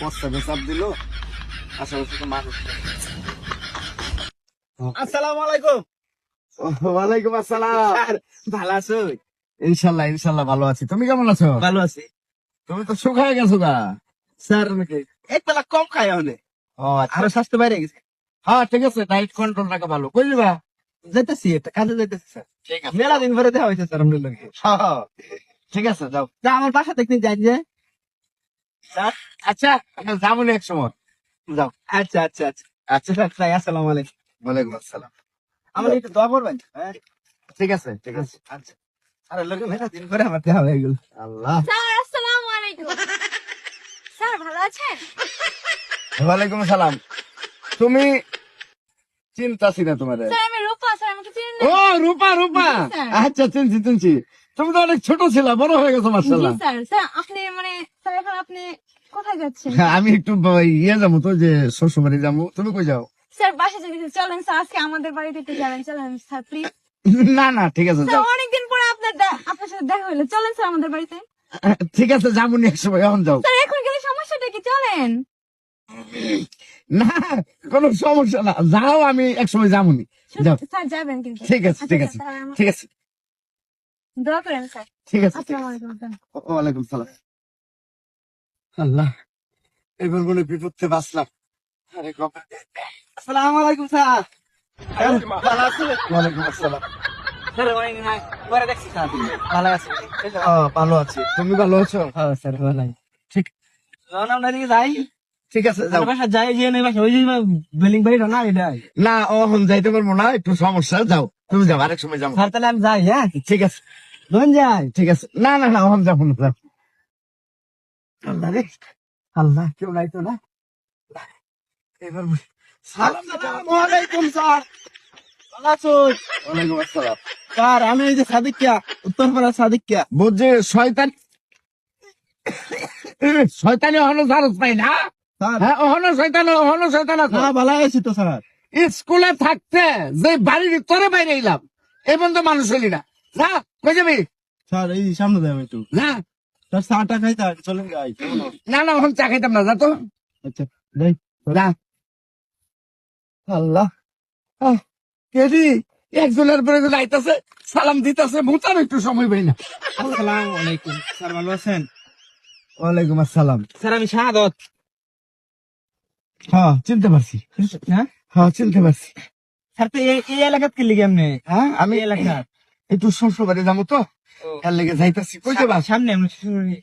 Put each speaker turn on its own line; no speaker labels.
বস্তাকে চাপ দিল, আশেপাশে তো মানুষ।
আসসালামু আলাইকুম।
ওয়ালাইকুম আসসালাম।
স্যার ভালো আছো?
ইনশাল্লাহ ইনশাল্লাহ ভালো আছি। তুমি কেমন আছো?
ভালো আছি
তুমি তো শুকায় গেছো গা।
স্যার। এক বেলা কম খাই হলে
ও আচ্ছা।
আরো স্বাস্থ্য বাইরে গেছে।
হ্যাঁ ঠিক আছে, ডায়েট কন্ট্রোল রাখা ভালো। কই যাবা?
যাইতেছি, একটা কাজে যাইতেছি স্যার।
ঠিক আছে,
মেলা দিন পরে দেখা হয়েছে স্যার আমাদের লগে।
হ্যাঁ, ঠিক আছে যাও।
তা আমার বাসা দেখতে যাই যে স্যার।
আচ্ছা যাবো না এক সময়। যাও।
আচ্ছা আচ্ছা আচ্ছা আচ্ছা স্যার, তাই আসসালামু আলাইকুম।
ওয়ালাইকুম আসসালাম।
আমার একটু দোয়া করবেন। হ্যাঁ
ঠিক আছে ঠিক আছে।
আচ্ছা। আরে লোকে মেলা দিন পরে আমার দেখা হয়ে গেল।
আল্লাহ।
স্যার আসসালামু আলাইকুম। স্যার ভালো আছেন?
ওয়ালাইকুম আসসালাম। তুমি চিন্তাছি না তোমার।
স্যার আমি রূপা, স্যার আমাকে চিনেন
ও
না?
রূপা রূপা,
জি, স্যার।
আচ্ছা চিনছি চিনছি। তুমি তো অনেক ছোট ছিলা, বড় হয়ে গেছো
জি
মার্শাল্লাহ।
স্যার। স্যার আপনি মানে স্যার এখন আপনি কোথায় যাচ্ছেন?
আমি একটু ইয়ে যাবো তো, যে শ্বশুর বাড়ি যাবো। তুমি কই যাও?
স্যার বাসা যেতে চলেন স্যার, আজকে আমাদের বাড়িতে একটু যাবেন, চলেন স্যার প্লিজ।
না না ঠিক আছে
স্যার
যাও।
অনেকদিন পরে আপনার সাথে দেখা হলো, চলেন স্যার আমাদের বাড়িতে।
ঠিক আছে যাবো নি এক সময়, এখন যাও।
স্যার এখন গেলে সমস্যাটা কি, চলেন।
না কোনো সমস্যা না, যাও, আমি এক সময় যাবো নি। যাও।
স্যার যাবেন কিন্তু।
ঠিক আছে ঠিক আছে
আচ্ছা, স্যার, আমার
ঠিক আছে
দোয়া করেন স্যার।
ঠিক আছে।
আসসালামু আলাইকুম স্যার।
ওয়ালাইকুম সালাম। আল্লাহ, এবার বলে বিপদে বাঁচলাম। আরে কপাল।
আসসালামু আলাইকুম স্যার। ভালো আছো?
ওয়ালাইকুম আসসালাম।
স্যার অনেকদিন পরে দেখছি স্যার। ভালো আছি।
ভালো আছি, তুমি ভালো আছো?
হ্যাঁ স্যার ভালো।
ঠিক
যখন আমরা এদিকে যাই,
ঠিক আছে যাও।
বাসা যাই যে নেই বাসা ওই যে বিল্ডিং বাড়িটা না এটাই।
না এখন যাইতে পারবো না, একটু সমস্যা। যাও তুমি যাও, আরেক সময় যাবো।
স্যার তাহলে আমি যাই। হ্যাঁ
ঠিক আছে
ধন যাই।
ঠিক আছে। না না না এখন যাবো না, যাও। আল্লাহ রে, আল্লাহ কেউ নাই তো না। এবার
আসসালামু আলাইকুম স্যার। ভালো আছো?
ওয়ালাইকুম আসসালাম।
স্যার আমি এই যে সাদিকিয়া, উত্তরপাড়া সাদিকিয়া।
বুঝছে শয়তান, শয়তানি অহনো জারজ পাই না।
স্যার
হ্যাঁ অহনো শয়তান, অহনো শয়তান আছে।
না ভালো আছি তো স্যার।
স্কুলে থাকতে যে বাড়ির ভিতরে বাইরে এলাম, এই বন্ধ মানুষ হইলি না। না কই যাবি?
স্যার এই সামনে দেয় একটু।
না
স্যার চাটা খাইতে চলেন যাই।
না না এখন চা খাইতাম না, যা তো।
আচ্ছা যাই।
না আল্লাহ, কেডি একজনের পরে যাইতাছে, সালাম দিতেছে, মুতার একটু সময় পাই না।
আসসালামু আলাইকুম স্যার, ভালো আছেন?
ওয়ালাইকুম আসসালাম।
স্যার আমি শাহাদত।
হ্যাঁ চিনতে পারছি।
হ্যাঁ
হ্যাঁ চিনতে পারছি।
স্যার তো এই এলাকাত কি লিগে এমনি?
হ্যাঁ আমি
এই এলাকা
একটু শ্বশুর বাড়ি যাবো তো, এর লেগে যাইতাছি। কই যাবা?
সামনে এমনি শ্বশুরবাড়ি।